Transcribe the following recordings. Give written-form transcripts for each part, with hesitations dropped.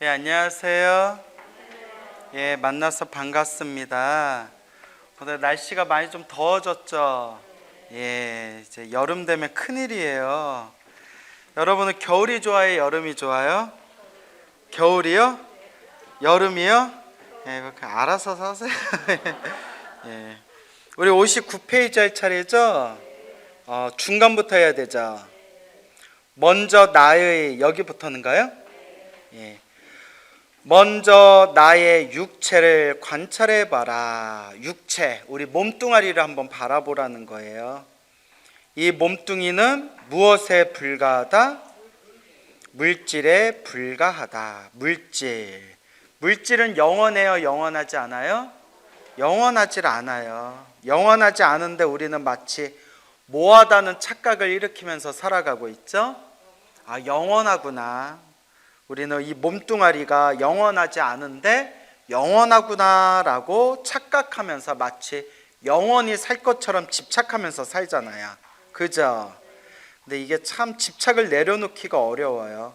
안녕하세요. 만나서 반갑습니다. 오늘 날씨가 많이 좀 더워졌죠? 이제 여름 되면 큰일이에요. 여러분은 겨울이 좋아요? 여름이 좋아요? 겨울이요? 여름이요? 그렇게 알아서 사세요. 우리 59페이지 할 차례죠? 중간부터 해야 되죠? 먼저 나의, 여기부터는가요? 먼저 나의 육체를 관찰해 봐라. 육체, 우리 몸뚱아리를 한번 바라보라는 거예요. 이 몸뚱이는 무엇에 불과하다? 물질에 불과하다. 물질은 영원해요? 영원하지 않아요? 영원하지 않아요. 영원하지 않은데 우리는 마치 모하다는 착각을 일으키면서 살아가고 있죠? 영원하구나. 우리는 이 몸뚱아리가 영원하지 않은데 영원하구나라고 착각하면서 마치 영원히 살 것처럼 집착하면서 살잖아요. 그죠? 근데 이게 참 집착을 내려놓기가 어려워요.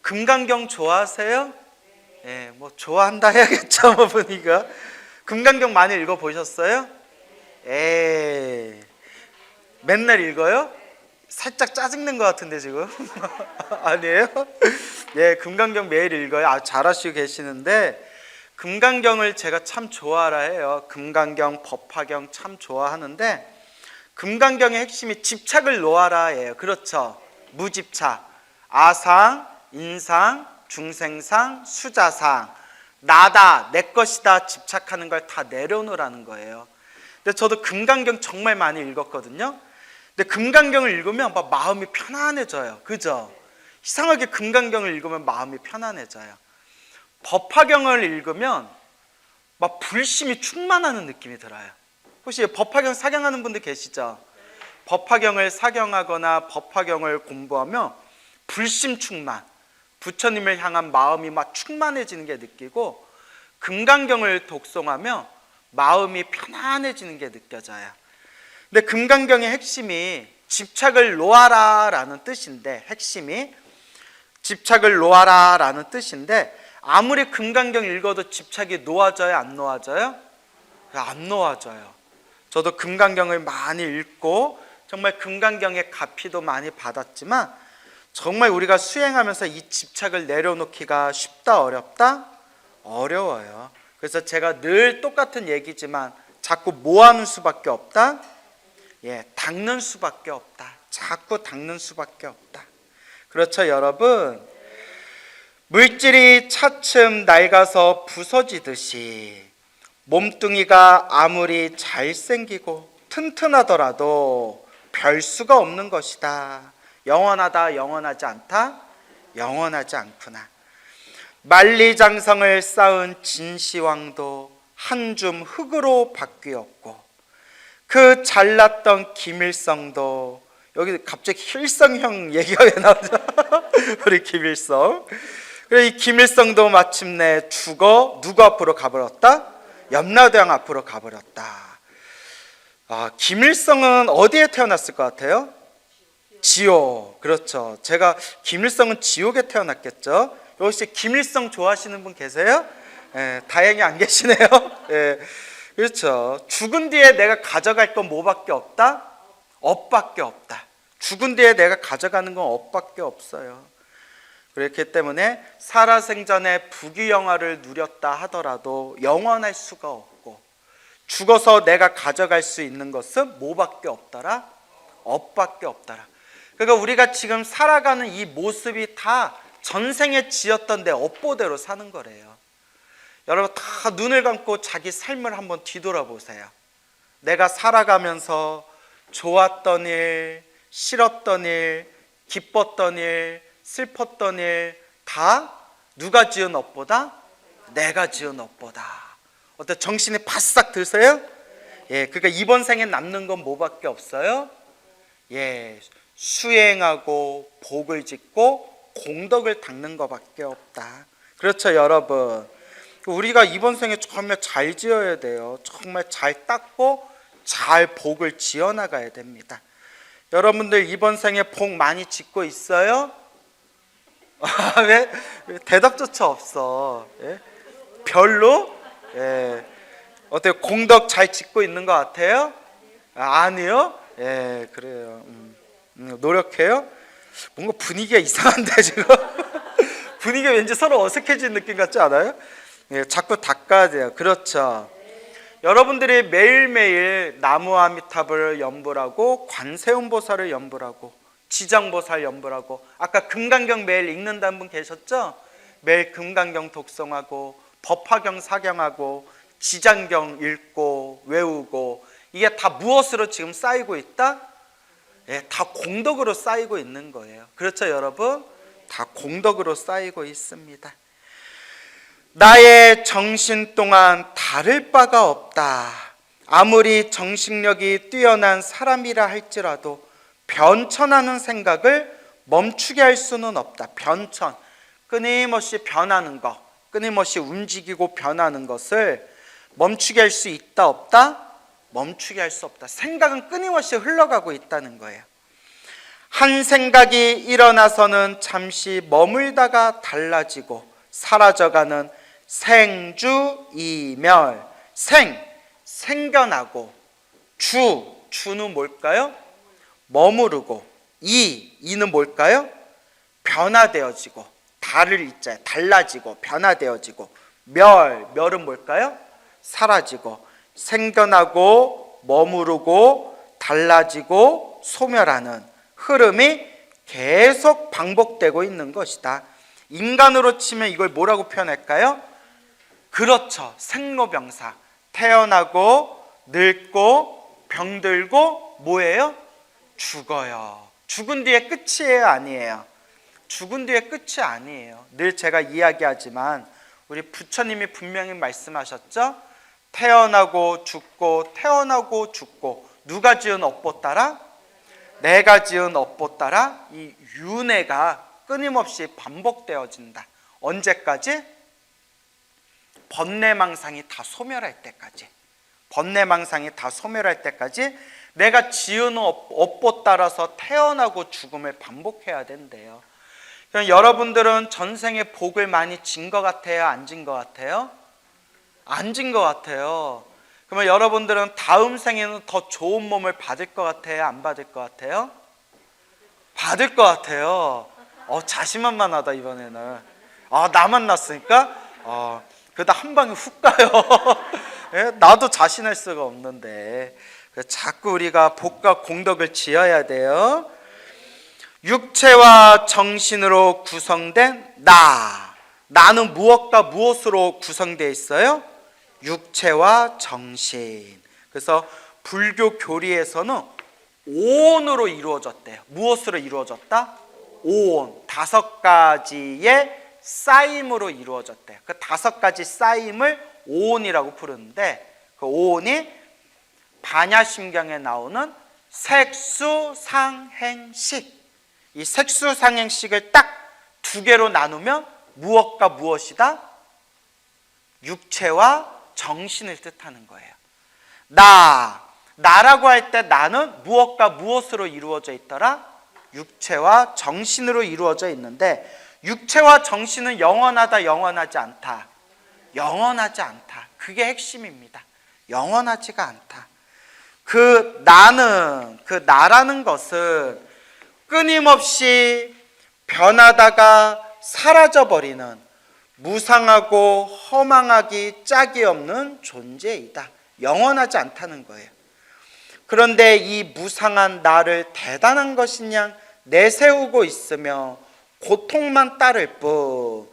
금강경 좋아하세요? 뭐 좋아한다 해야겠죠, 뭐 보니까. 금강경 많이 읽어보셨어요? 맨날 읽어요? 살짝 짜증낸 것 같은데 지금. 아니에요? 금강경 매일 읽어요. 잘하시고 계시는데, 금강경을 제가 참 좋아라 해요. 금강경, 법화경 참 좋아하는데, 금강경의 핵심이 집착을 놓아라예요. 그렇죠? 무집착, 아상, 인상, 중생상, 수자상, 나다, 내 것이다 집착하는 걸 다 내려놓으라는 거예요. 근데 저도 금강경 정말 많이 읽었거든요. 근데 금강경을 읽으면 막 마음이 편안해져요. 그죠? 이상하게 금강경을 읽으면 마음이 편안해져요. 법화경을 읽으면 막 불심이 충만하는 느낌이 들어요. 혹시 법화경 사경하는 분들 계시죠? 법화경을 사경하거나 법화경을 공부하면 불심 충만, 부처님을 향한 마음이 막 충만해지는 게 느끼고, 금강경을 독송하면 마음이 편안해지는 게 느껴져요. 근데 금강경의 핵심이 집착을 놓아라 라는 뜻인데, 핵심이 집착을 놓아라 라는 뜻인데, 아무리 금강경 읽어도 집착이 놓아져요? 안 놓아져요? 안 놓아져요. 저도 금강경을 많이 읽고 정말 금강경의 가피도 많이 받았지만, 정말 우리가 수행하면서 이 집착을 내려놓기가 쉽다 어렵다? 어려워요. 그래서 제가 늘 똑같은 얘기지만 자꾸 뭐 하는 수밖에 없다? 닦는 수밖에 없다. 자꾸 닦는 수밖에 없다. 그렇죠, 여러분? 물질이 차츰 낡아서 부서지듯이 몸뚱이가 아무리 잘생기고 튼튼하더라도 별 수가 없는 것이다. 영원하다, 영원하지 않다? 영원하지 않구나. 만리장성을 쌓은 진시황도 한 줌 흙으로 바뀌었고, 그 잘났던 김일성도, 여기 갑자기 힐성형 얘기가 왜 나오죠? 우리 김일성. 그래, 이 김일성도 마침내 죽어 누구 앞으로 가버렸다? 염라대왕 앞으로 가버렸다. 김일성은 어디에 태어났을 것 같아요? 지옥. 그렇죠. 제가 김일성은 지옥에 태어났겠죠. 혹시 김일성 좋아하시는 분 계세요? 다행히 안 계시네요. 그렇죠. 죽은 뒤에 내가 가져갈 건 뭐밖에 없다? 업밖에 없다. 죽은 뒤에 내가 가져가는 건 업밖에 없어요. 그렇기 때문에 살아생전에 부귀영화를 누렸다 하더라도 영원할 수가 없고, 죽어서 내가 가져갈 수 있는 것은 뭐밖에 없더라? 업밖에 없더라. 그러니까 우리가 지금 살아가는 이 모습이 다 전생에 지었던 내 업보대로 사는 거래요. 여러분 다 눈을 감고 자기 삶을 한번 뒤돌아보세요. 내가 살아가면서 좋았던 일, 싫었던 일, 기뻤던 일, 슬펐던 일 다 누가 지은 업보다? 내가 지은 업보다. 어때? 정신이 바싹 드세요? 그러니까 이번 생에 남는 건 뭐밖에 없어요? 수행하고 복을 짓고 공덕을 닦는 것밖에 없다. 그렇죠, 여러분? 우리가 이번 생에 정말 잘 지어야 돼요. 정말 잘 닦고 잘 복을 지어나가야 됩니다. 여러분들 이번 생에 복 많이 짓고 있어요? 왜? 대답조차 없어. 예? 별로? 예. 어때요? 공덕 잘 짓고 있는 것 같아요? 아니요? 예, 그래요. 노력해요? 뭔가 분위기가 이상한데 지금. 분위기가 왠지 서로 어색해진 느낌 같지 않아요? 예, 자꾸 닦아야 돼요. 그렇죠. 여러분들이 매일매일 나무아미타불을 연불하고 관세음보살을 연불하고 지장보살 연불하고 아까 금강경 매일 읽는다는 분 계셨죠? 매일 금강경 독송하고 법화경 사경하고 지장경 읽고 외우고 이게 다 무엇으로 지금 쌓이고 있다? 예, 다 공덕으로 쌓이고 있는 거예요. 그렇죠, 여러분? 다 공덕으로 쌓이고 있습니다. 나의 정신 또한 다를 바가 없다. 아무리 정신력이 뛰어난 사람이라 할지라도 변천하는 생각을 멈추게 할 수는 없다. 변천, 끊임없이 변하는 것, 끊임없이 움직이고 변하는 것을 멈추게 할 수 있다 없다? 멈추게 할 수 없다. 생각은 끊임없이 흘러가고 있다는 거예요. 한 생각이 일어나서는 잠시 머물다가 달라지고 사라져가는 생주이멸. 생겨나고, 주는 뭘까요? 머무르고, 이는 뭘까요? 변화되어지고, 달을 이자 달라지고 변화되어지고, 멸은 뭘까요? 사라지고, 생겨나고 머무르고 달라지고 소멸하는 흐름이 계속 반복되고 있는 것이다. 인간으로 치면 이걸 뭐라고 표현할까요? 그렇죠. 생로병사. 태어나고 늙고 병들고 뭐예요? 죽어요. 죽은 뒤에 끝이에요, 아니에요? 죽은 뒤에 끝이 아니에요. 늘 제가 이야기하지만 우리 부처님이 분명히 말씀하셨죠? 태어나고 죽고 태어나고 죽고 누가 지은 업보 따라? 내가 지은 업보 따라 이 윤회가 끊임없이 반복되어진다. 언제까지? 번뇌망상이 다 소멸할 때까지. 번뇌망상이 다 소멸할 때까지 내가 지은 업보 따라서 태어나고 죽음을 반복해야 된대요. 여러분들은 전생에 복을 많이 진 것 같아요? 안 진 것 같아요? 안 진 것 같아요. 그러면 여러분들은 다음 생에는 더 좋은 몸을 받을 것 같아요? 안 받을 것 같아요? 받을 것 같아요. 자신만만하다 이번에는. 나 만났으니까 그러다 한 방에 훅 가요. 예? 나도 자신할 수가 없는데 자꾸 우리가 복과 공덕을 지어야 돼요. 육체와 정신으로 구성된 나는 무엇과 무엇으로 구성되어 있어요? 육체와 정신. 그래서 불교 교리에서는 오온으로 이루어졌대요. 무엇으로 이루어졌다? 오온. 5가지의 쌓임으로 이루어졌대요. 그 5가지 쌓임을 오온이라고 부르는데 그 오온이 반야심경에 나오는 색수상행식. 이 색수상행식을 딱 2개로 나누면 무엇과 무엇이다? 육체와 정신을 뜻하는 거예요. 나라고 할 때 나는 무엇과 무엇으로 이루어져 있더라? 육체와 정신으로 이루어져 있는데 육체와 정신은 영원하다, 영원하지 않다? 영원하지 않다. 그게 핵심입니다. 영원하지가 않다. 그 나라는 것은 끊임없이 변하다가 사라져버리는 무상하고 허망하기 짝이 없는 존재이다. 영원하지 않다는 거예요. 그런데 이 무상한 나를 대단한 것이냐 내세우고 있으며 고통만 따를 뿐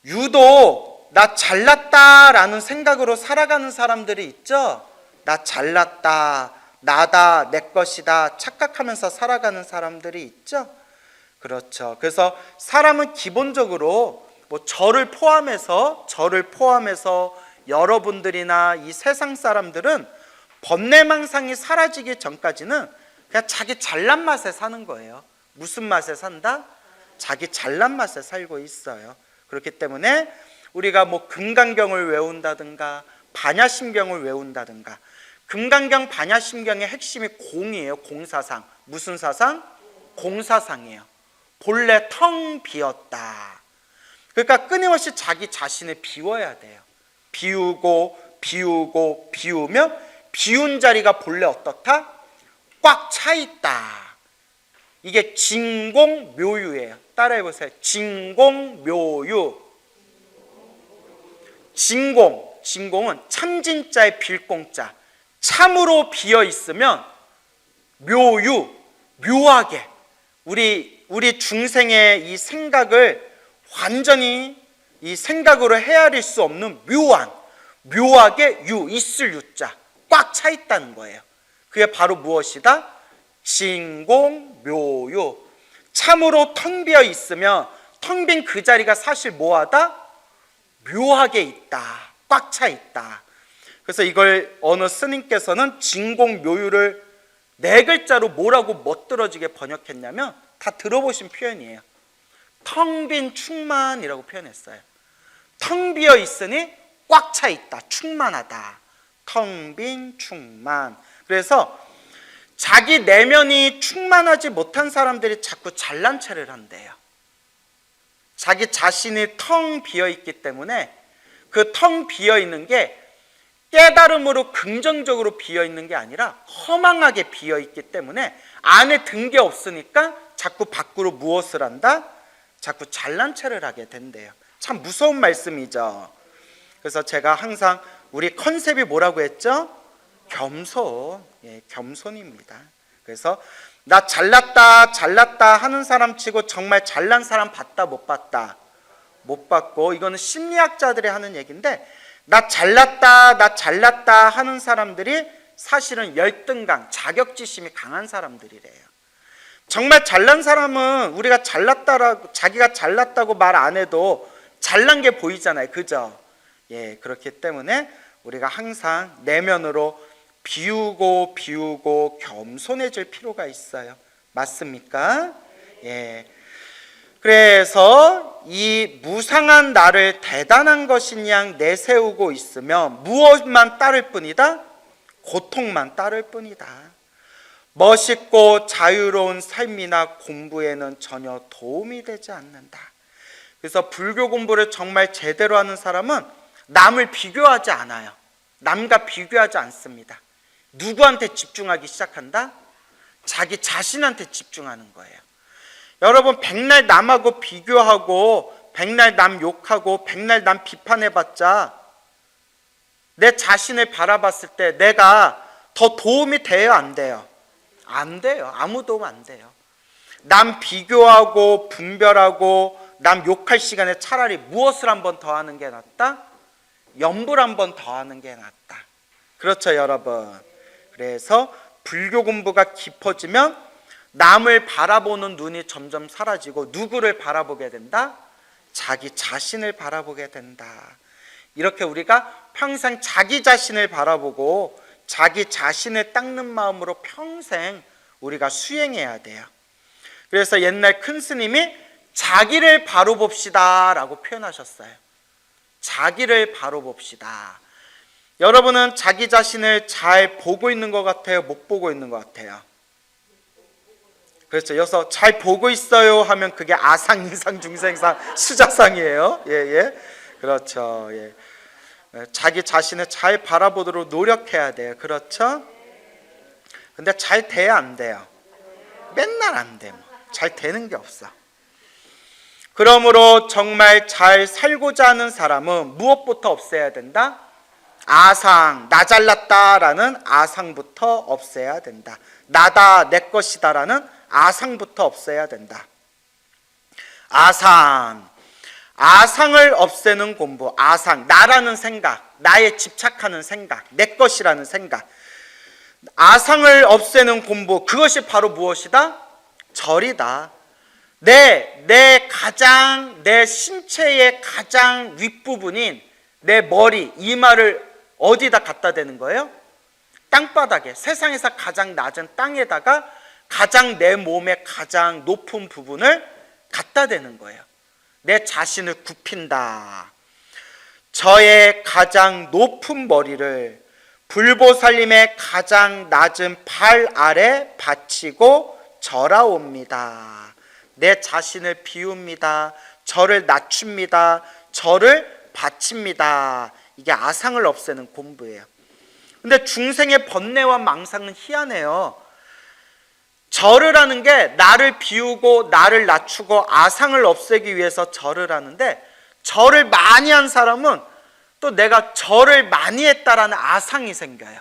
유독 나 잘났다라는 생각으로 살아가는 사람들이 있죠. 나 잘났다, 나다, 내 것이다 착각하면서 살아가는 사람들이 있죠. 그렇죠. 그래서 사람은 기본적으로 저를 포함해서 여러분들이나 이 세상 사람들은 번뇌망상이 사라지기 전까지는 그냥 자기 잘난 맛에 사는 거예요. 무슨 맛에 산다? 자기 잘난 맛에 살고 있어요. 그렇기 때문에 우리가 금강경을 외운다든가 반야심경을 외운다든가 금강경 반야심경의 핵심이 공이에요. 공사상. 무슨 사상? 공사상이에요. 본래 텅 비었다. 그러니까 끊임없이 자기 자신을 비워야 돼요. 비우고 비우고 비우면 비운 자리가 본래 어떻다? 꽉 차 있다. 이게 진공묘유예요. 따라해보세요. 진공묘유. 진공은 참진자의 빌공자. 참으로 비어 있으면 묘하게 우리 중생의 이 생각을 완전히 이 생각으로 헤아릴 수 없는 묘하게 있을 유자 꽉 차 있다는 거예요. 그게 바로 무엇이다? 진공묘유. 참으로 텅 비어 있으면 텅 빈 그 자리가 사실 뭐하다? 묘하게 있다. 꽉 차 있다. 그래서 이걸 어느 스님께서는 진공묘유를 4글자로 뭐라고 멋들어지게 번역했냐면 다 들어보신 표현이에요. 텅 빈 충만이라고 표현했어요. 텅 비어 있으니 꽉 차 있다. 충만하다. 텅 빈 충만. 그래서 자기 내면이 충만하지 못한 사람들이 자꾸 잘난 체를 한대요. 자기 자신이 텅 비어 있기 때문에 그 텅 비어 있는 게 깨달음으로 긍정적으로 비어 있는 게 아니라 허망하게 비어 있기 때문에 안에 든 게 없으니까 자꾸 밖으로 무엇을 한다? 자꾸 잘난 체를 하게 된대요. 참 무서운 말씀이죠. 그래서 제가 항상 우리 컨셉이 뭐라고 했죠? 겸손. 겸손입니다. 그래서 나 잘났다 하는 사람 치고 정말 잘난 사람 봤다 못 봤다? 못 봤고, 이거는 심리학자들이 하는 얘기인데, 나 잘났다 하는 사람들이 사실은 열등감, 자격지심이 강한 사람들이래요. 정말 잘난 사람은 우리가 자기가 잘났다고 말 안 해도 잘난 게 보이잖아요. 그죠? 그렇기 때문에 우리가 항상 내면으로 비우고 겸손해질 필요가 있어요. 맞습니까? 그래서 이 무상한 나를 대단한 것인 양 내세우고 있으면 무엇만 따를 뿐이다? 고통만 따를 뿐이다. 멋있고 자유로운 삶이나 공부에는 전혀 도움이 되지 않는다. 그래서 불교 공부를 정말 제대로 하는 사람은 남을 비교하지 않아요. 남과 비교하지 않습니다. 누구한테 집중하기 시작한다? 자기 자신한테 집중하는 거예요. 여러분, 백날 남하고 비교하고 백날 남 욕하고 백날 남 비판해봤자 내 자신을 바라봤을 때 내가 더 도움이 돼요, 안 돼요? 안 돼요. 아무 도움 안 돼요. 남 비교하고 분별하고 남 욕할 시간에 차라리 무엇을 한 번 더 하는 게 낫다? 염불 한 번 더 하는 게 낫다. 그렇죠, 여러분? 그래서 불교 공부가 깊어지면 남을 바라보는 눈이 점점 사라지고 누구를 바라보게 된다? 자기 자신을 바라보게 된다. 이렇게 우리가 평생 자기 자신을 바라보고 자기 자신을 닦는 마음으로 평생 우리가 수행해야 돼요. 그래서 옛날 큰 스님이 자기를 바로 봅시다 라고 표현하셨어요. 자기를 바로 봅시다. 여러분은 자기 자신을 잘 보고 있는 것 같아요? 못 보고 있는 것 같아요? 그렇죠. 여기서 잘 보고 있어요 하면 그게 아상, 인상, 중생상, 수자상이에요. 그렇죠. 자기 자신을 잘 바라보도록 노력해야 돼요. 그렇죠? 근데 잘 돼야 안 돼요? 맨날 안 돼. 잘 되는 게 없어. 그러므로 정말 잘 살고자 하는 사람은 무엇부터 없애야 된다? 아상, 나 잘났다라는 아상부터 없애야 된다. 나다, 내 것이다라는 아상부터 없애야 된다. 아상을 없애는 공부. 아상, 나라는 생각, 나에 집착하는 생각, 내 것이라는 생각. 아상을 없애는 공부, 그것이 바로 무엇이다? 절이다. 내 신체의 가장 윗부분인 내 머리, 이마를 어디다 갖다 대는 거예요? 땅바닥에, 세상에서 가장 낮은 땅에다가 가장 내 몸의 가장 높은 부분을 갖다 대는 거예요. 내 자신을 굽힌다. 저의 가장 높은 머리를 불보살님의 가장 낮은 발 아래 받치고 절하옵니다. 내 자신을 비웁니다. 저를 낮춥니다. 저를 바칩니다. 이게 아상을 없애는 공부예요. 근데 중생의 번뇌와 망상은 희한해요. 절을 하는 게 나를 비우고 나를 낮추고 아상을 없애기 위해서 절을 하는데, 절을 많이 한 사람은 또 내가 절을 많이 했다라는 아상이 생겨요.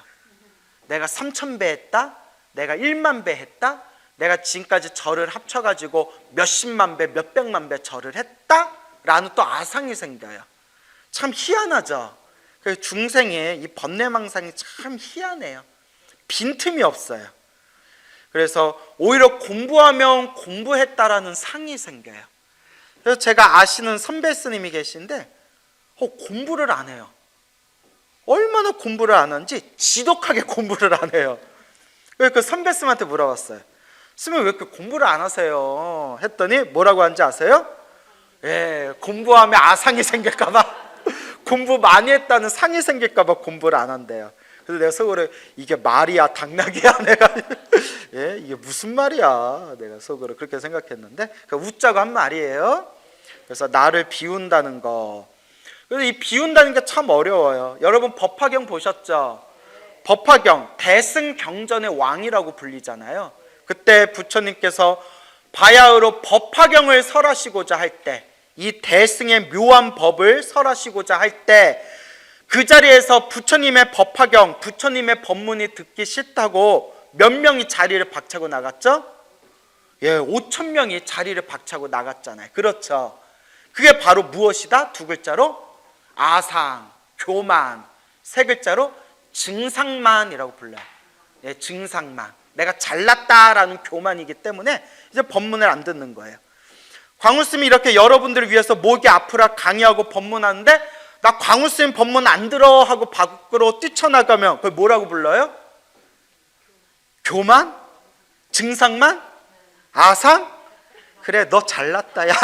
내가 3000배 했다, 내가 1만 배 했다, 내가 지금까지 절을 합쳐가지고 몇십만 배, 몇백만 배 절을 했다라는 또 아상이 생겨요. 참 희한하죠. 그래서 중생의 이 번뇌망상이 참 희한해요. 빈틈이 없어요. 그래서 오히려 공부하면 공부했다라는 상이 생겨요. 그래서 제가 아시는 선배 스님이 계신데 공부를 안 해요. 얼마나 공부를 안 하는지 지독하게 공부를 안 해요. 그래서 그 선배 스님한테 물어봤어요. 스님 왜 이렇게 공부를 안 하세요? 했더니 뭐라고 하는지 아세요? 예, 공부하면 아상이 생길까 봐 공부 많이 했다는 상이 생길까 봐 공부를 안 한대요. 그래서 내가 속으로 이게 말이야 당나귀야 내가 예, 이게 무슨 말이야 내가 속으로 그렇게 생각했는데 웃자고 한 말이에요. 그래서 나를 비운다는 거. 그래서 이 비운다는 게 참 어려워요. 여러분 법화경 보셨죠? 법화경 대승경전의 왕이라고 불리잖아요. 그때 부처님께서 바야흐로 법화경을 설하시고자 할 때, 이 대승의 묘한 법을 설하시고자 할 때 그 자리에서 부처님의 법화경, 부처님의 법문이 듣기 싫다고 몇 명이 자리를 박차고 나갔죠? 예, 5,000명이 자리를 박차고 나갔잖아요. 그렇죠. 그게 바로 무엇이다? 두 글자로 아상, 교만, 세 글자로 증상만이라고 불러요. 예, 증상만. 내가 잘났다라는 교만이기 때문에 이제 법문을 안 듣는 거예요. 광우스님이 이렇게 여러분들을 위해서 목이 아프라 강의하고 법문하는데 나 광우스님 법문 안 들어 하고 밖으로 뛰쳐나가면 그걸 뭐라고 불러요? 교만? 증상만? 아상? 그래 너 잘났다 야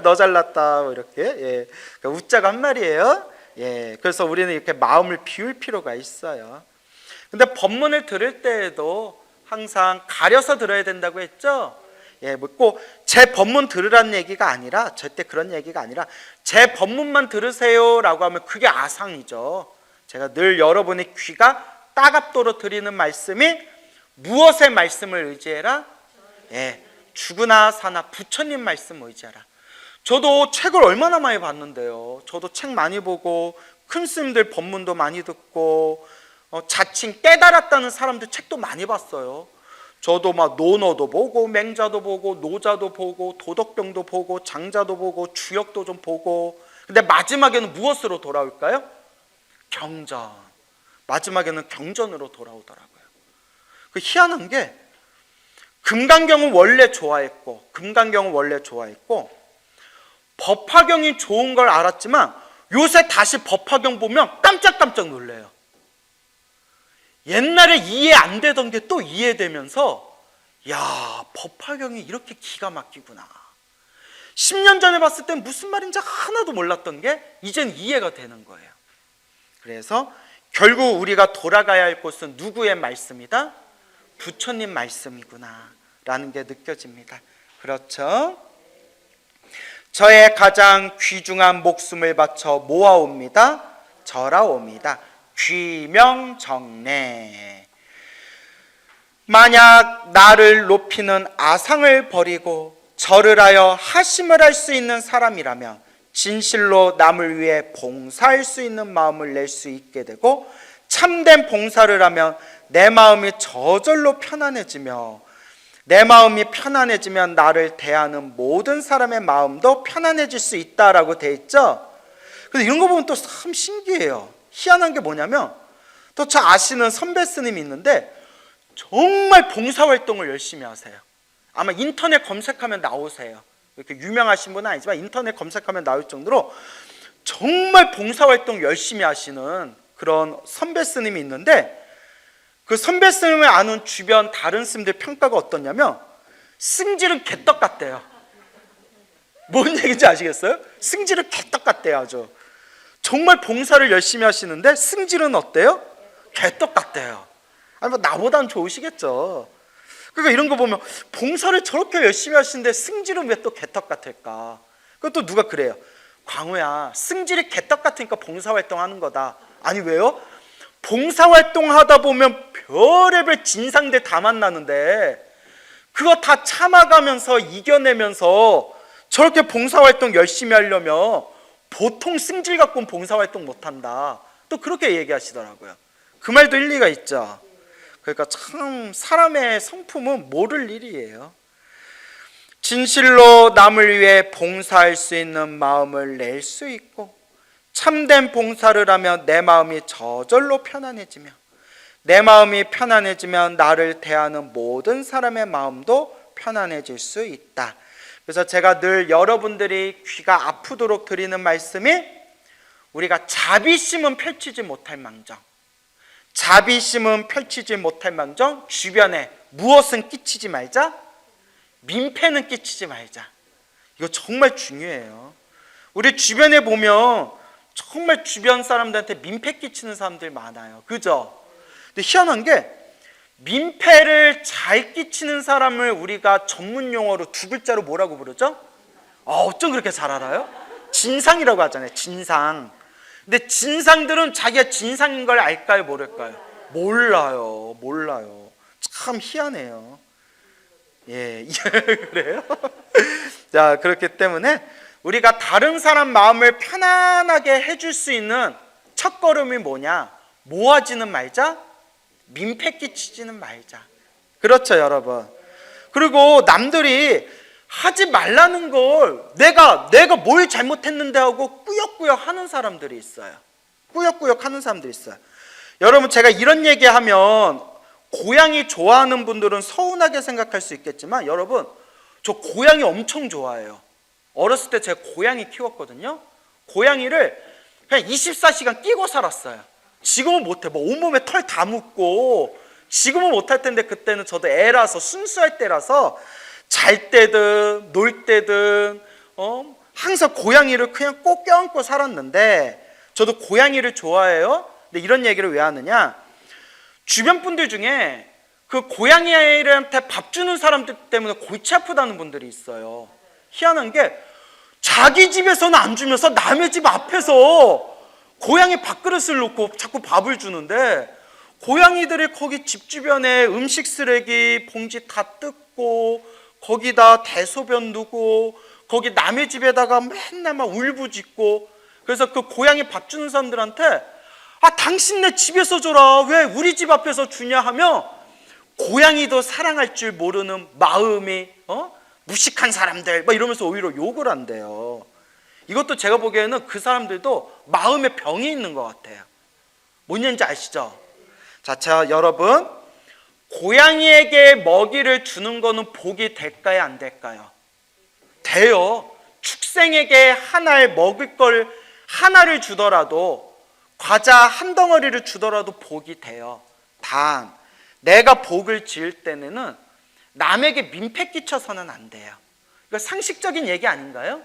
너 잘났다 뭐 이렇게 예. 그러니까 웃자고 한 말이에요. 예. 그래서 우리는 이렇게 마음을 비울 필요가 있어요. 근데 법문을 들을 때에도 항상 가려서 들어야 된다고 했죠. 예, 뭐 꼭 제 법문 들으라는 얘기가 아니라, 절대 그런 얘기가 아니라 제 법문만 들으세요라고 하면 그게 아상이죠. 제가 늘 여러분의 귀가 따갑도록 드리는 말씀이 무엇의 말씀을 의지해라? 예, 죽으나 사나 부처님 말씀 의지하라. 저도 책을 얼마나 많이 봤는데요. 저도 책 많이 보고 큰 스님들 법문도 많이 듣고 자칭 깨달았다는 사람들 책도 많이 봤어요. 저도 막 논어도 보고 맹자도 보고 노자도 보고 도덕경도 보고 장자도 보고 주역도 좀 보고. 근데 마지막에는 무엇으로 돌아올까요? 경전. 마지막에는 경전으로 돌아오더라고요. 그 희한한 게 금강경은 원래 좋아했고 법화경이 좋은 걸 알았지만 요새 다시 법화경 보면 깜짝깜짝 놀래요. 옛날에 이해 안 되던 게 또 이해되면서 야, 법화경이 이렇게 기가 막히구나. 10년 전에 봤을 땐 무슨 말인지 하나도 몰랐던 게 이젠 이해가 되는 거예요. 그래서 결국 우리가 돌아가야 할 곳은 누구의 말씀이다? 부처님 말씀이구나 라는 게 느껴집니다. 그렇죠? 저의 가장 귀중한 목숨을 바쳐 모아옵니다. 절하옵니다. 귀명정례. 만약 나를 높이는 아상을 버리고 절을 하여 하심을 할 수 있는 사람이라면 진실로 남을 위해 봉사할 수 있는 마음을 낼 수 있게 되고, 참된 봉사를 하면 내 마음이 저절로 편안해지며, 내 마음이 편안해지면 나를 대하는 모든 사람의 마음도 편안해질 수 있다라고 돼 있죠. 근데 이런 거 보면 또 참 신기해요. 희한한 게 뭐냐면 또 저 아시는 선배 스님이 있는데 정말 봉사활동을 열심히 하세요. 아마 인터넷 검색하면 나오세요. 이렇게 유명하신 분은 아니지만 인터넷 검색하면 나올 정도로 정말 봉사활동 열심히 하시는 그런 선배 스님이 있는데, 그 선배 스님을 아는 주변 다른 스님들 평가가 어떠냐면 승질은 개떡 같대요. 뭔 얘기인지 아시겠어요? 승질은 개떡 같대요. 아주 정말 봉사를 열심히 하시는데 승질은 어때요? 개떡 같대요. 아니 뭐 나보단 좋으시겠죠. 그러니까 이런 거 보면 봉사를 저렇게 열심히 하시는데 승질은 왜 또 개떡 같을까? 그것도 누가 그래요. 광우야, 승질이 개떡 같으니까 봉사활동 하는 거다. 아니 왜요? 봉사활동 하다 보면 별의별 진상들 다 만나는데 그거 다 참아가면서 이겨내면서 저렇게 봉사활동 열심히 하려면 보통 승질 갖고는 봉사활동 못한다. 또 그렇게 얘기하시더라고요. 그 말도 일리가 있죠. 그러니까 참 사람의 성품은 모를 일이에요. 진실로 남을 위해 봉사할 수 있는 마음을 낼 수 있고 참된 봉사를 하면 내 마음이 저절로 편안해지며 내 마음이 편안해지면 나를 대하는 모든 사람의 마음도 편안해질 수 있다. 그래서 제가 늘 여러분들이 귀가 아프도록 드리는 말씀이 우리가 자비심은 펼치지 못할 망정, 자비심은 펼치지 못할 망정, 주변에 무엇은 끼치지 말자, 민폐는 끼치지 말자. 이거 정말 중요해요. 우리 주변에 보면 정말 주변 사람들한테 민폐 끼치는 사람들 많아요. 그죠? 근데 희한한 게 민폐를 잘 끼치는 사람을 우리가 전문 용어로 두 글자로 뭐라고 부르죠? 어쩜 그렇게 잘 알아요? 진상이라고 하잖아요. 진상. 근데 진상들은 자기가 진상인 걸 알까요? 모를까요? 몰라요. 참 희한해요. 예, 그래요? 자, 그렇기 때문에 우리가 다른 사람 마음을 편안하게 해줄 수 있는 첫걸음이 뭐냐? 모아지는 말자, 민폐 끼치지는 말자. 그렇죠, 여러분. 그리고 남들이 하지 말라는 걸 내가 뭘 잘못했는데 하고 꾸역꾸역 하는 사람들이 있어요. 꾸역꾸역 하는 사람들이 있어요. 여러분, 제가 이런 얘기하면 고양이 좋아하는 분들은 서운하게 생각할 수 있겠지만 여러분, 저 고양이 엄청 좋아해요. 어렸을 때 제가 고양이 키웠거든요. 고양이를 그냥 24시간 끼고 살았어요. 지금은 못해. 뭐 온몸에 털 다 묻고 지금은 못할 텐데 그때는 저도 애라서 순수할 때라서 잘 때든 놀 때든 항상 고양이를 그냥 꼭 껴안고 살았는데 저도 고양이를 좋아해요. 근데 이런 얘기를 왜 하느냐? 주변 분들 중에 그 고양이한테 밥 주는 사람들 때문에 골치 아프다는 분들이 있어요. 희한한 게 자기 집에서는 안 주면서 남의 집 앞에서 고양이 밥그릇을 놓고 자꾸 밥을 주는데 고양이들이 거기 집 주변에 음식 쓰레기 봉지 다 뜯고 거기다 대소변 두고 거기 남의 집에다가 맨날 막 울부짖고 그래서 그 고양이 밥 주는 사람들한테 당신네 집에서 줘라 왜 우리 집 앞에서 주냐 하면 고양이도 사랑할 줄 모르는 마음이 무식한 사람들 막 이러면서 오히려 욕을 한대요. 이것도 제가 보기에는 그 사람들도 마음에 병이 있는 것 같아요. 뭔 얘기인지 아시죠? 자, 여러분, 고양이에게 먹이를 주는 거는 복이 될까요? 안 될까요? 돼요. 축생에게 하나의 먹을 걸 하나를 주더라도 과자 한 덩어리를 주더라도 복이 돼요. 단 내가 복을 지을 때는 남에게 민폐 끼쳐서는 안 돼요. 이거 상식적인 얘기 아닌가요?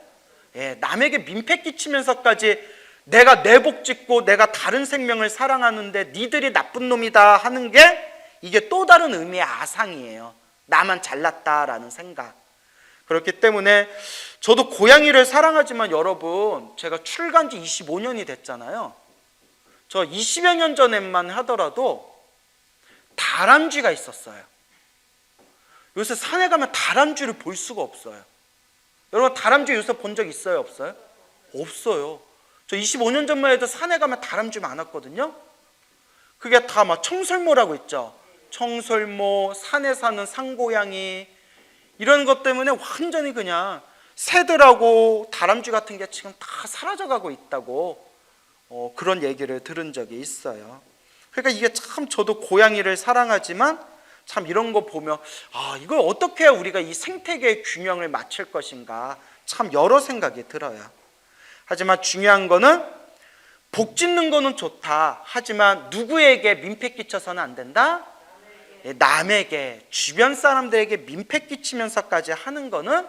예, 남에게 민폐 끼치면서까지 내가 내 복 짓고 내가 다른 생명을 사랑하는데 니들이 나쁜 놈이다 하는 게 이게 또 다른 의미의 아상이에요. 나만 잘났다라는 생각. 그렇기 때문에 저도 고양이를 사랑하지만 여러분 제가 출간 지 25년이 됐잖아요. 저 20여 년 전에만 하더라도 다람쥐가 있었어요. 요새 산에 가면 다람쥐를 볼 수가 없어요. 여러분 다람쥐 요새 본 적 있어요? 없어요? 없어요. 저 25년 전만 해도 산에 가면 다람쥐 많았거든요. 그게 다 막 청설모라고 있죠. 청설모, 산에 사는 산고양이 이런 것 때문에 완전히 그냥 새들하고 다람쥐 같은 게 지금 다 사라져가고 있다고 그런 얘기를 들은 적이 있어요. 그러니까 이게 참 저도 고양이를 사랑하지만 참 이런 거 보면 이걸 어떻게 해야 우리가 이 생태계의 균형을 맞출 것인가 참 여러 생각이 들어요. 하지만 중요한 거는 복 짓는 거는 좋다. 하지만 누구에게 민폐 끼쳐서는 안 된다? 남에게, 주변 사람들에게 민폐 끼치면서까지 하는 거는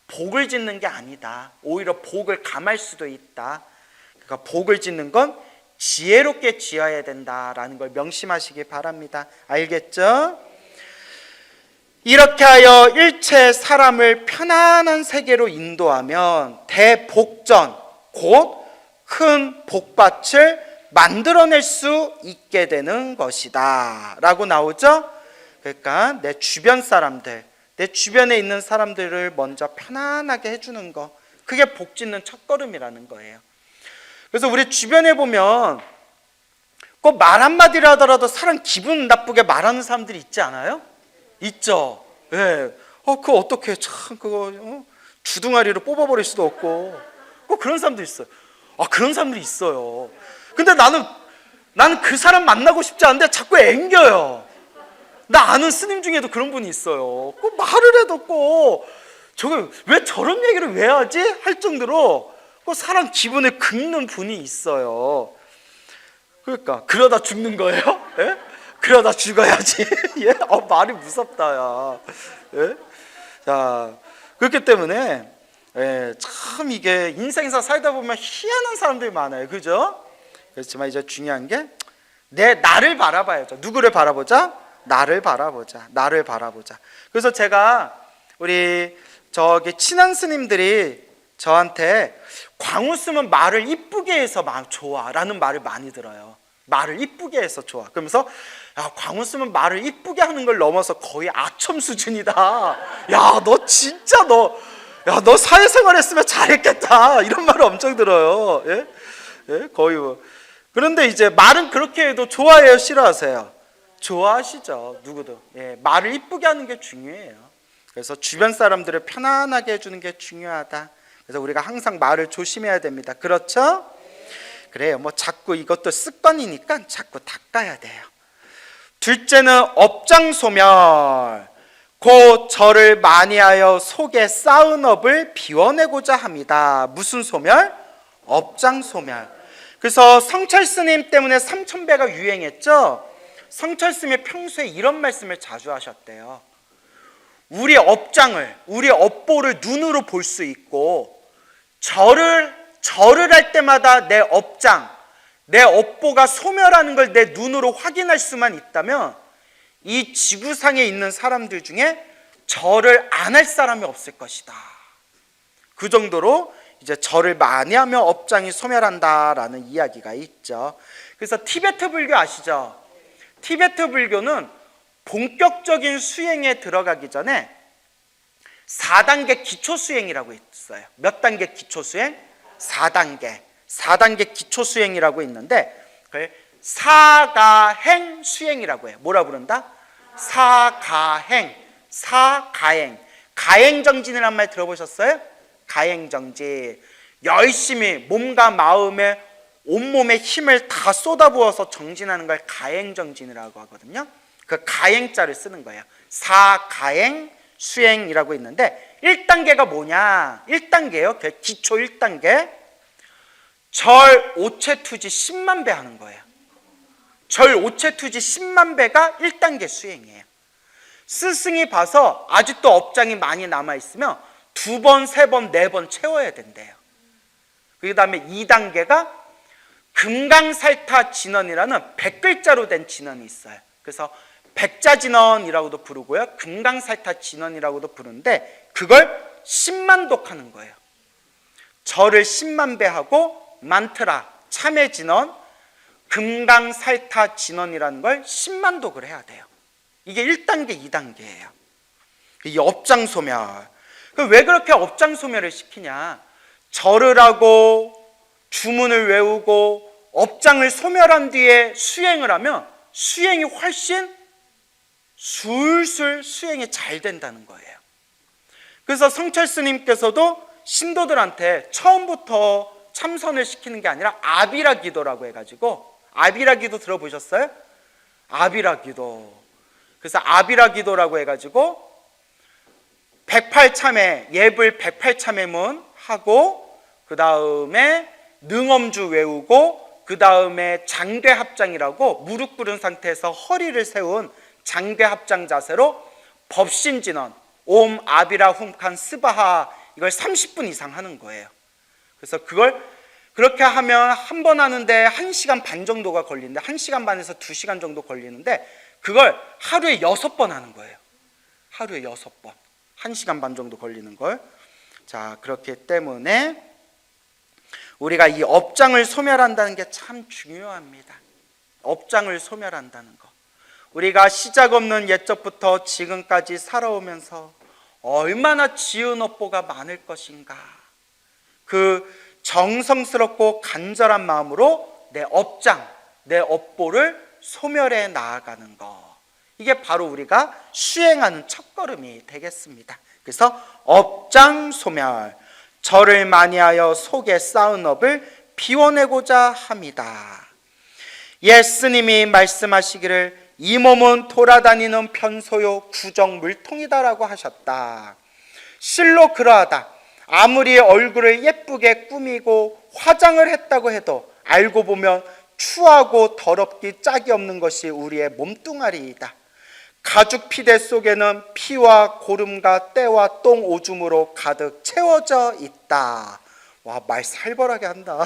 복을 짓는 게 아니다. 오히려 복을 감할 수도 있다. 그러니까 복을 짓는 건 지혜롭게 지어야 된다라는 걸 명심하시기 바랍니다. 알겠죠? 이렇게 하여 일체 사람을 편안한 세계로 인도하면 대복전, 곧 큰 복밭을 만들어낼 수 있게 되는 것이다 라고 나오죠. 그러니까 내 주변 사람들, 내 주변에 있는 사람들을 먼저 편안하게 해주는 거, 그게 복 짓는 첫걸음이라는 거예요. 그래서 우리 주변에 보면 꼭 말 한마디를 하더라도 사람 기분 나쁘게 말하는 사람들이 있지 않아요? 있죠. 예. 그거 어떻게 참 그거 주둥아리로 뽑아버릴 수도 없고 꼭 그런 사람도 있어요. 그런 사람들이 있어요. 근데 나는 그 사람 만나고 싶지 않은데 자꾸 앵겨요. 나 아는 스님 중에도 그런 분이 있어요. 꼭 말을 해도 꼭 저거 왜 저런 얘기를 왜 하지? 할 정도로 꼭 사람 기분을 긁는 분이 있어요. 그러니까 그러다 죽는 거예요? 예? 그러다 죽어야지. 예? 말이 무섭다, 야. 예? 자, 그렇기 때문에 참 이게 인생사 살다 보면 희한한 사람들이 많아요, 그죠? 그렇지만 이제 중요한 게 나를 바라봐야죠. 누구를 바라보자? 나를 바라보자. 나를 바라보자. 그래서 제가 우리 저기 친한 스님들이 저한테 광우 쓰면 말을 이쁘게 해서 좋아라는 말을 많이 들어요. 말을 이쁘게 해서 좋아. 그러면서 야, 광우 쓰면 말을 이쁘게 하는 걸 넘어서 거의 아첨 수준이다. 야, 너 진짜 너 사회생활 했으면 잘했겠다. 이런 말을 엄청 들어요. 예? 예? 거의 뭐. 그런데 이제 말은 그렇게 해도 좋아해요, 싫어하세요? 좋아하시죠, 누구도. 예, 말을 이쁘게 하는 게 중요해요. 그래서 주변 사람들을 편안하게 해주는 게 중요하다. 그래서 우리가 항상 말을 조심해야 됩니다. 그렇죠? 그래요. 뭐 자꾸 이것도 습관이니까 자꾸 닦아야 돼요. 둘째는 업장소멸. 곧 저를 많이하여 속에 쌓은 업을 비워내고자 합니다. 무슨 소멸? 업장소멸. 그래서 성철 스님 때문에 삼천배가 유행했죠. 성철 스님이 평소에 이런 말씀을 자주 하셨대요. 우리 업장을, 우리 업보를 눈으로 볼 수 있고 절을 할 때마다 내 업장, 내 업보가 소멸하는 걸 내 눈으로 확인할 수만 있다면 이 지구상에 있는 사람들 중에 절을 안 할 사람이 없을 것이다. 그 정도로 이제 절을 많이 하면 업장이 소멸한다라는 이야기가 있죠. 그래서 티베트 불교 아시죠? 티베트 불교는 본격적인 수행에 들어가기 전에 4단계 기초 수행이라고 있어요. 몇 단계 기초 수행? 4단계. 4단계 기초 수행이라고 있는데 그걸 사가행 수행이라고 해요. 뭐라 부른다? 사가행. 사가행. 가행정진이란 말 들어보셨어요? 가행정진. 열심히 몸과 마음에 온몸에 힘을 다 쏟아부어서 정진하는 걸 가행정진이라고 하거든요. 그 가행자를 쓰는 거예요. 사가행 수행이라고 있는데 1단계가 뭐냐? 1단계요. 기초 1단계. 절 오체투지 10만 배 하는 거예요. 절 오체투지 10만 배가 1단계 수행이에요. 스승이 봐서 아직도 업장이 많이 남아있으면 2번, 3번, 4번 채워야 된대요. 그 다음에 2단계가 금강살타 진언이라는 100글자로 된 진언이 있어요. 그래서 백자진언이라고도 부르고요, 금강살타 진언이라고도 부르는데 그걸 10만 독하는 거예요. 절을 10만 배 하고 만트라, 참회진언, 금강살타 진언이라는 걸 10만 독을 해야 돼요. 이게 1단계, 2단계예요. 이게 업장소멸. 왜 그렇게 업장소멸을 시키냐? 절을 하고 주문을 외우고 업장을 소멸한 뒤에 수행을 하면 수행이 훨씬 술술 수행이 잘 된다는 거예요. 그래서 성철 스님께서도 신도들한테 처음부터 참선을 시키는 게 아니라 아비라 기도라고 해가지고, 아비라 기도 들어보셨어요? 아비라 기도. 그래서 아비라 기도라고 해가지고 108참회, 예불 108참회문 하고 그 다음에 능엄주 외우고 그 다음에 장괴합장이라고 무릎 꿇은 상태에서 허리를 세운 장괴합장 자세로 법신진언, 옴 아비라 훔칸 스바하, 이걸 30분 이상 하는 거예요. 그래서 그걸 그렇게 하면 한 번 하는데 1시간 반 정도가 걸리는데 1시간 반에서 2시간 정도 걸리는데 그걸 하루에 6번 하는 거예요. 하루에 6번, 1시간 반 정도 걸리는 걸. 자, 그렇기 때문에 우리가 이 업장을 소멸한다는 게 참 중요합니다. 업장을 소멸한다는 거. 우리가 시작 없는 옛적부터 지금까지 살아오면서 얼마나 지은 업보가 많을 것인가. 그 정성스럽고 간절한 마음으로 내 업장, 내 업보를 소멸해 나아가는 것. 이게 바로 우리가 수행하는 첫걸음이 되겠습니다. 그래서 업장 소멸, 저를 많이하여 속에 쌓은 업을 비워내고자 합니다. 예수님이 말씀하시기를 이 몸은 돌아다니는 변소요 구정 물통이다라고 하셨다. 실로 그러하다. 아무리 얼굴을 예쁘게 꾸미고 화장을 했다고 해도 알고 보면 추하고 더럽기 짝이 없는 것이 우리의 몸뚱아리이다. 가죽 피대 속에는 피와 고름과 때와 똥 오줌으로 가득 채워져 있다. 와, 말 살벌하게 한다.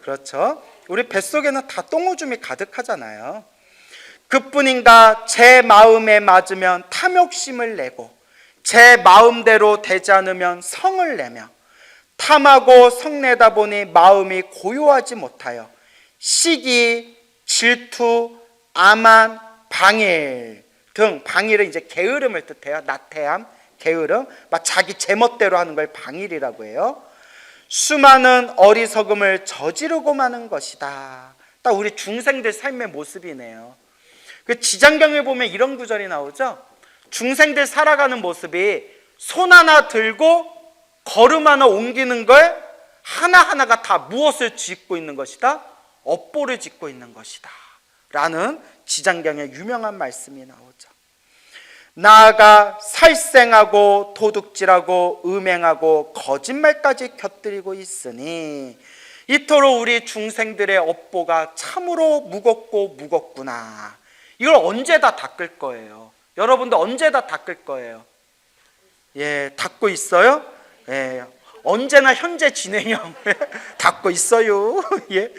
그렇죠? 우리 뱃속에는 다 똥 오줌이 가득하잖아요. 그뿐인가 제 마음에 맞으면 탐욕심을 내고 제 마음대로 되지 않으면 성을 내며 탐하고 성내다 보니 마음이 고요하지 못하여 시기, 질투, 암한, 방일 등, 방일은 이제 게으름을 뜻해요. 나태함, 게으름, 막 자기 제멋대로 하는 걸 방일이라고 해요. 수많은 어리석음을 저지르고 마는 것이다. 딱 우리 중생들 삶의 모습이네요. 그 지장경에 보면 이런 구절이 나오죠. 중생들 살아가는 모습이 손 하나 들고 걸음 하나 옮기는 걸 하나하나가 다 무엇을 짓고 있는 것이다? 업보를 짓고 있는 것이다 라는 지장경의 유명한 말씀이 나오죠. 나아가 살생하고 도둑질하고 음행하고 거짓말까지 곁들이고 있으니 이토록 우리 중생들의 업보가 참으로 무겁고 무겁구나. 이걸 언제 다 닦을 거예요? 여러분들 언제 다 닦을 거예요? 예, 닦고 있어요? 예, 언제나 현재 진행형 닦고 있어요. 예.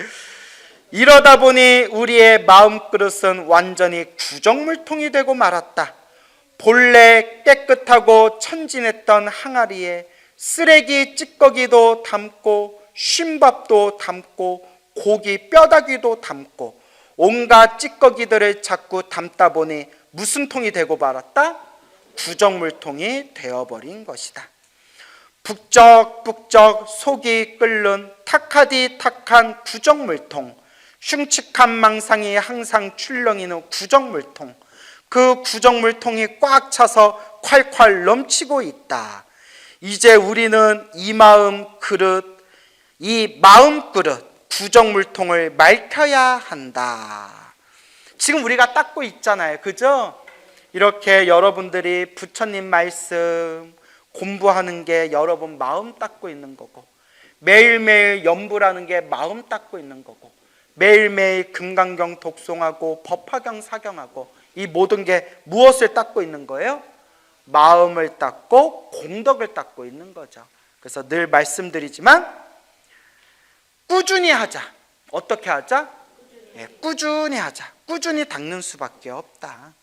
이러다 보니 우리의 마음그릇은 완전히 구정물통이 되고 말았다. 본래 깨끗하고 천진했던 항아리에 쓰레기 찌꺼기도 담고 쉰밥도 담고 고기 뼈다귀도 담고 온갖 찌꺼기들을 자꾸 담다 보니 무슨 통이 되고 말았다? 구정물통이 되어버린 것이다. 북적북적 속이 끓는 탁하디 탁한 구정물통, 흉측한 망상이 항상 출렁이는 구정물통, 그 구정물통이 꽉 차서 콸콸 넘치고 있다. 이제 우리는 이 마음 그릇, 이 마음 그릇, 구정물통을 맑혀야 한다. 지금 우리가 닦고 있잖아요. 그죠? 이렇게 여러분들이 부처님 말씀 공부하는 게 여러분 마음 닦고 있는 거고, 매일매일 연불하는 게 마음 닦고 있는 거고, 매일매일 금강경 독송하고 법화경 사경하고, 이 모든 게 무엇을 닦고 있는 거예요? 마음을 닦고 공덕을 닦고 있는 거죠. 그래서 늘 말씀드리지만 꾸준히 하자. 어떻게 하자? 예, 꾸준히 하자. 꾸준히 닦는 수밖에 없다.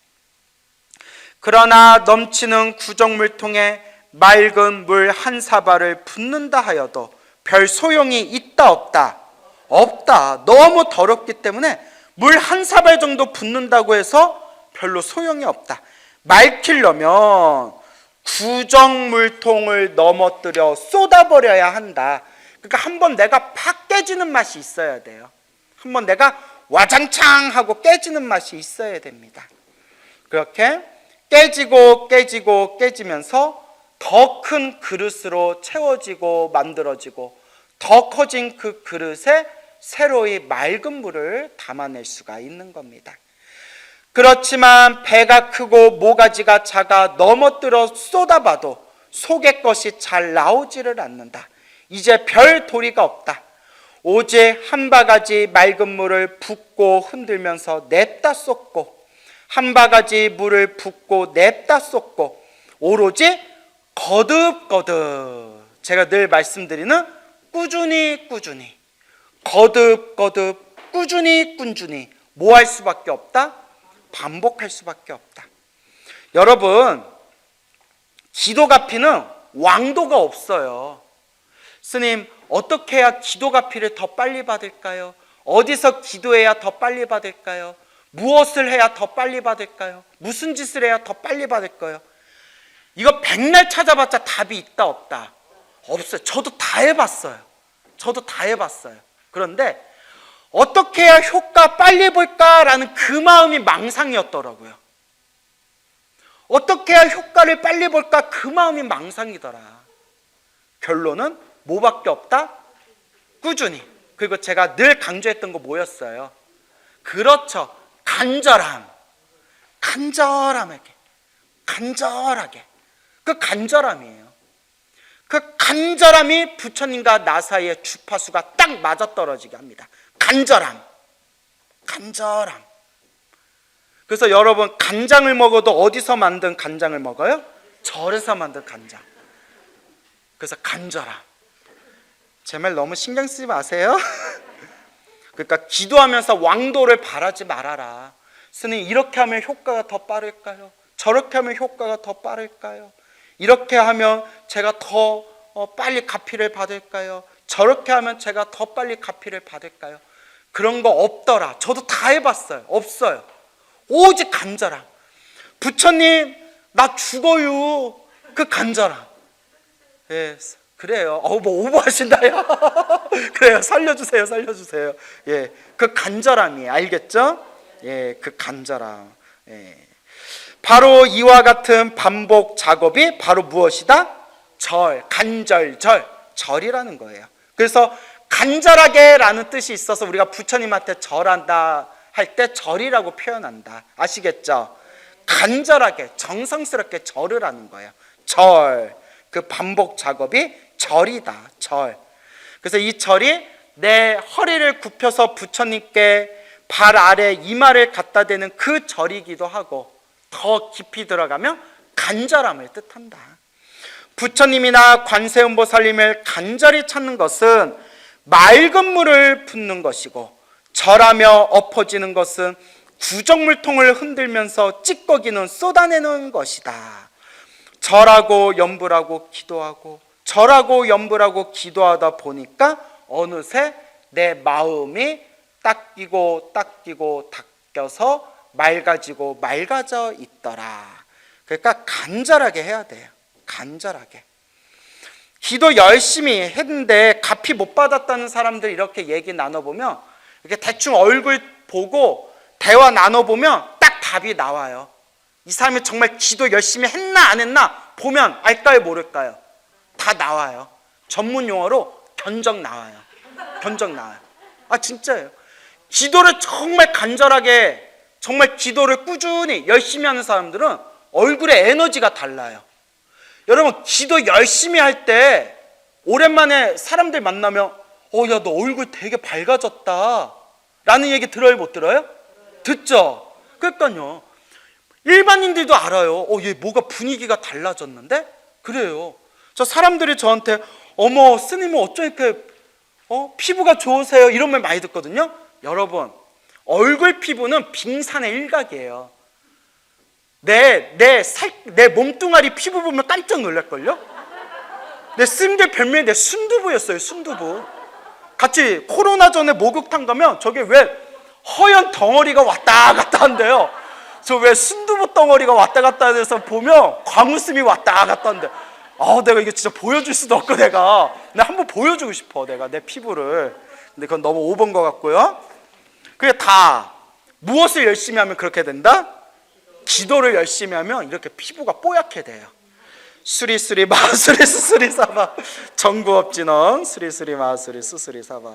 그러나 넘치는 구정물통에 맑은 물 한 사발을 붓는다 하여도 별 소용이 있다 없다? 없다. 너무 더럽기 때문에 물 한 사발 정도 붓는다고 해서 별로 소용이 없다. 맑히려면 구정물통을 넘어뜨려 쏟아버려야 한다. 그러니까 한번 내가 팍 깨지는 맛이 있어야 돼요. 한번 내가 와장창 하고 깨지는 맛이 있어야 됩니다. 그렇게 깨지고 깨지고 깨지면서 더 큰 그릇으로 채워지고 만들어지고 더 커진 그 그릇에 새로이 맑은 물을 담아낼 수가 있는 겁니다. 그렇지만 배가 크고 모가지가 작아 넘어뜨려 쏟아봐도 속의 것이 잘 나오지를 않는다. 이제 별 도리가 없다. 오직 한 바가지 맑은 물을 붓고 흔들면서 냅다 쏟고, 한 바가지 물을 붓고 냅다 쏟고, 오로지 거듭거듭, 제가 늘 말씀드리는 꾸준히 꾸준히, 거듭거듭, 꾸준히 꾸준히 뭐 할 수밖에 없다? 반복할 수밖에 없다. 여러분, 기도 갚이는 왕도가 없어요. 스님, 어떻게 해야 기도 갚이를 더 빨리 받을까요? 어디서 기도해야 더 빨리 받을까요? 무엇을 해야 더 빨리 받을까요? 무슨 짓을 해야 더 빨리 받을까요? 이거 백날 찾아봤자 답이 있다 없다? 없어요. 저도 다 해봤어요. 그런데 어떻게 해야 효과 빨리 볼까라는 그 마음이 망상이었더라고요. 어떻게 해야 효과를 빨리 볼까 그 마음이 망상이더라. 결론은 뭐밖에 없다? 꾸준히. 그리고 제가 늘 강조했던 거 뭐였어요? 그렇죠. 간절하게. 그 간절함이에요. 그 간절함이 부처님과 나 사이의 주파수가 딱 맞아떨어지게 합니다. 간절함. 그래서 여러분, 간장을 먹어도 어디서 만든 간장을 먹어요? 절에서 만든 간장. 그래서 간절함. 제 말 너무 신경 쓰지 마세요. 그러니까 기도하면서 왕도를 바라지 말아라. 스님, 이렇게 하면 효과가 더 빠를까요? 저렇게 하면 효과가 더 빠를까요? 이렇게 하면 제가 더 빨리 갚이를 받을까요? 저렇게 하면 제가 더 빨리 갚이를 받을까요? 그런 거 없더라. 저도 다 해봤어요. 없어요. 오직 간절함. 부처님, 나 죽어요. 그 간절함. 예, 그래요. 뭐 오버하신다요? 그래요. 살려주세요. 예, 그 간절함이에요. 알겠죠? 예, 그 간절함. 예. 바로 이와 같은 반복 작업이 바로 무엇이다? 절이라는 거예요. 그래서 간절하게라는 뜻이 있어서 우리가 부처님한테 절한다 할 때 절이라고 표현한다. 아시겠죠? 간절하게, 정성스럽게 절을 하는 거예요. 그 반복 작업이 절이다. 그래서 이 절이 내 허리를 굽혀서 부처님께 발 아래 이마를 갖다 대는 그 절이기도 하고, 더 깊이 들어가면 간절함을 뜻한다. 부처님이나 관세음보살님을 간절히 찾는 것은 맑은 물을 붓는 것이고, 절하며 엎어지는 것은 구정물통을 흔들면서 찌꺼기는 쏟아내는 것이다. 절하고 염불하고 기도하다 보니까 어느새 내 마음이 닦이고 닦여서 맑아져 있더라. 그러니까 간절하게 해야 돼요. 간절하게. 기도 열심히 했는데 갚이 못 받았다는 사람들 이렇게 얘기 나눠보면, 이렇게 대충 얼굴 보고 대화 나눠보면 딱 답이 나와요. 이 사람이 정말 기도 열심히 했나 안 했나 보면 알까요 모를까요? 다 나와요. 전문 용어로 견적 나와요. 아, 진짜예요. 기도를 정말 간절하게, 정말 기도를 꾸준히 열심히 하는 사람들은 얼굴에 에너지가 달라요. 여러분, 기도 열심히 할 때 오랜만에 사람들 만나면 야, 너 얼굴 되게 밝아졌다 라는 얘기 들어요, 못 들어요? 듣죠? 그러니까요, 일반인들도 알아요. 얘 뭐가 분위기가 달라졌는데? 그래요. 저 사람들이 저한테 어머, 스님은 어쩜 이렇게 피부가 좋으세요? 이런 말 많이 듣거든요. 여러분, 얼굴 피부는 빙산의 일각이에요. 내 몸뚱아리 피부 보면 깜짝 놀랄걸요? 내 스님들 별명이 내 순두부였어요. 순두부. 같이 코로나 전에 목욕탕 가면 저게 왜 허연 덩어리가 왔다 갔다 한대요. 저 왜 순두부 덩어리가 왔다 갔다 해서 보면 광우스미 왔다 갔다 한대. 내가 이거 진짜 보여줄 수도 없고, 내가 한번 보여주고 싶어, 내가 내 피부를. 근데 그건 너무 오버인 것 같고요. 그게 다 무엇을 열심히 하면 그렇게 된다? 기도를 열심히 하면 이렇게 피부가 뽀얗게 돼요. 수리수리 마수리 수수리 사바 정구업진언 수리수리 마수리 수수리 사바.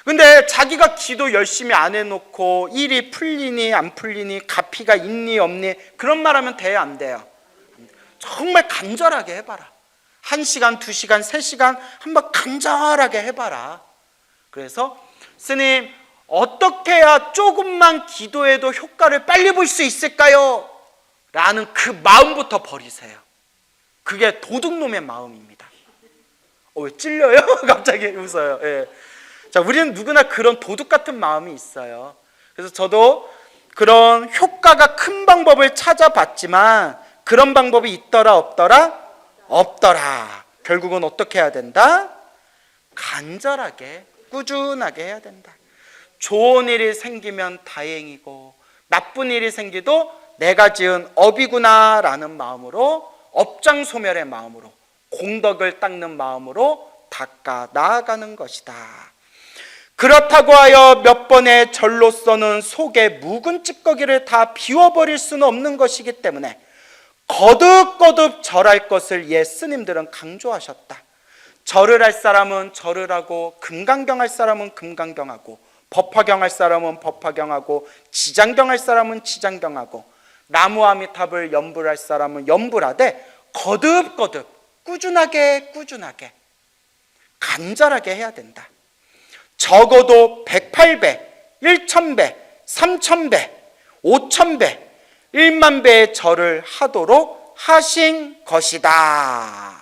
근데 자기가 기도 열심히 안 해놓고 일이 풀리니 안 풀리니, 갚이가 있니 없니, 그런 말 하면 돼요, 안 돼요? 정말 간절하게 해봐라. 1시간, 2시간, 3시간 한번 간절하게 해봐라. 그래서 스님, 어떻게 해야 조금만 기도해도 효과를 빨리 볼 수 있을까요? 라는 그 마음부터 버리세요. 그게 도둑놈의 마음입니다. 왜 찔려요? 갑자기 웃어요. 예. 자, 우리는 누구나 그런 도둑 같은 마음이 있어요. 그래서 저도 그런 효과가 큰 방법을 찾아봤지만 그런 방법이 있더라 없더라? 없더라. 결국은 어떻게 해야 된다? 간절하게 꾸준하게 해야 된다. 좋은 일이 생기면 다행이고 나쁜 일이 생기도 내가 지은 업이구나 라는 마음으로, 업장소멸의 마음으로, 공덕을 닦는 마음으로 닦아 나아가는 것이다. 그렇다고 하여 몇 번의 절로서는 속에 묵은 찌꺼기를 다 비워버릴 수는 없는 것이기 때문에 거듭거듭 절할 것을 스님들은 강조하셨다. 절을 할 사람은 절을 하고, 금강경할 사람은 금강경하고, 법화경할 사람은 법화경하고, 지장경할 사람은 지장경하고, 나무아미탑을 염불할 사람은 염불하되 거듭거듭 꾸준하게 간절하게 해야 된다. 적어도 108배, 1000배, 3000배, 5000배, 1만 배의 절을 하도록 하신 것이다.